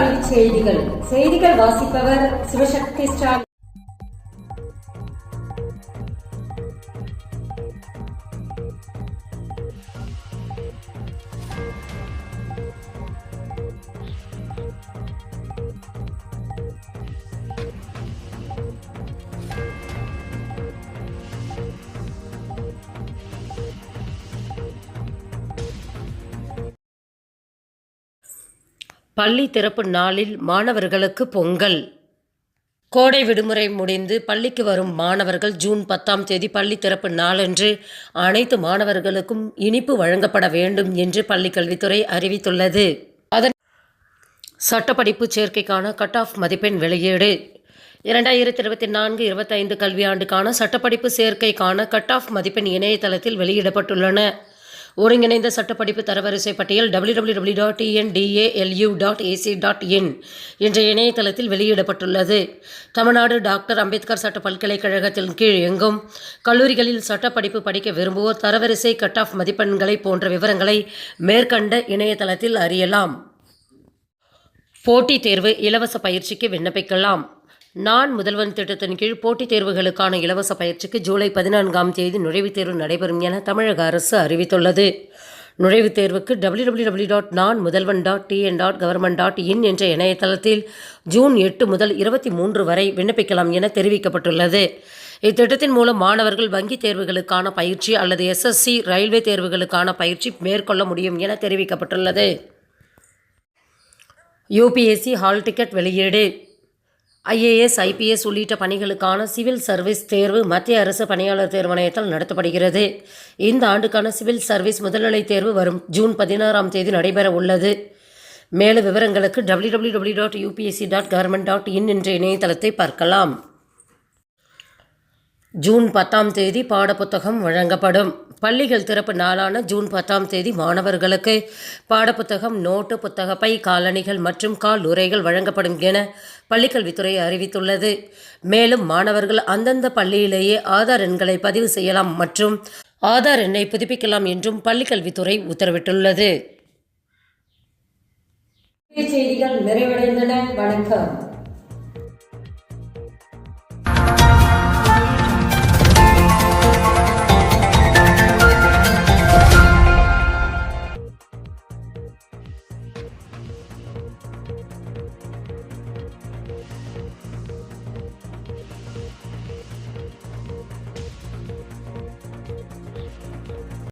காலையில் செய்திகள் வாசிப்பவர் சிவசக்தி ஸ்டாலின். பள்ளி திறப்பு நாளில் மாணவர்களுக்கு பொங்கல். கோடை விடுமுறை முடிந்து பள்ளிக்கு வரும் மாணவர்கள் ஜூன் 10 பள்ளி திறப்பு நாளன்று அனைத்து மாணவர்களுக்கும் இனிப்பு வழங்கப்பட வேண்டும் என்று பள்ளிக்கல்வித்துறை அறிவித்துள்ளது. அதன் சட்டப்படிப்பு சேர்க்கைக்கான கட் ஆஃப் மதிப்பெண் வெளியீடு. 2024-25 கல்வியாண்டுக்கான சட்டப்படிப்பு சேர்க்கைக்கான கட் ஆஃப் மதிப்பெண் இணையதளத்தில் வெளியிடப்பட்டுள்ளன. ஒருங்கிணைந்த சட்டப்படிப்பு தரவரிசை பட்டியல் www.tndalu.ac.in என்ற இணையதளத்தில் வெளியிடப்பட்டுள்ளது. தமிழ்நாடு டாக்டர் அம்பேத்கர் சட்ட பல்கலைக்கழகத்தின் கீழ் இயங்கும் கல்லூரிகளில் சட்டப்படிப்பு படிக்க விரும்புவோர் தரவரிசை கட் ஆஃப் மதிப்பெண்களை போன்ற விவரங்களை மேற்கண்ட இணையதளத்தில் அறியலாம். போட்டித் தேர்வு இலவச பயிற்சிக்கு விண்ணப்பிக்கலாம். நான் முதல்வன் திட்டத்தின் கீழ் போட்டித் தேர்வுகளுக்கான இலவச பயிற்சிக்கு ஜூலை 14 நுழைவுத் தேர்வு நடைபெறும் என தமிழக அரசு அறிவித்துள்ளது. நுழைவுத் தேர்வுக்கு www.nanmudalvan.tn.government.in என்ற இணையதளத்தில் ஜூன் 8 முதல் 23 வரை விண்ணப்பிக்கலாம் என தெரிவிக்கப்பட்டுள்ளது. இத்திட்டத்தின் மூலம் மாணவர்கள் வங்கி தேர்வுகளுக்கான பயிற்சி அல்லது SSC ரயில்வே தேர்வுகளுக்கான பயிற்சி மேற்கொள்ள முடியும் என தெரிவிக்கப்பட்டுள்ளது. UPSC ஹால் டிக்கெட் வெளியீடு. IAS, IPS உள்ளிட்ட பணிகளுக்கான சிவில் சர்வீஸ் தேர்வு மத்திய அரசு பணியாளர் தேர்வாணையத்தால் நடத்தப்படுகிறது. இந்த ஆண்டுக்கான சிவில் சர்வீஸ் முதல்நிலை தேர்வு வரும் ஜூன் 16 நடைபெற உள்ளது. மேலும் விவரங்களுக்கு www.upsc.government.in என்ற இணையதளத்தை பார்க்கலாம். ஜூன் 10 பாடப்புத்தகம் வழங்கப்படும். பள்ளிகள் திறப்பு நாளான ஜூன் 10 மாணவர்களுக்கு பாடப்புத்தகம், நோட்டு, புத்தகப்பை, காலணிகள் மற்றும் கால் உறைகள் வழங்கப்படும் என பள்ளிக்கல்வித்துறை அறிவித்துள்ளது. மேலும் மாணவர்கள் அந்தந்த பள்ளியிலேயே ஆதார் எண்களை பதிவு செய்யலாம் மற்றும் ஆதார் எண்ணை புதுப்பிக்கலாம் என்றும் பள்ளிக்கல்வித்துறை உத்தரவிட்டுள்ளது. செய்திகள் நிறைவடைந்தன. வணக்கம்.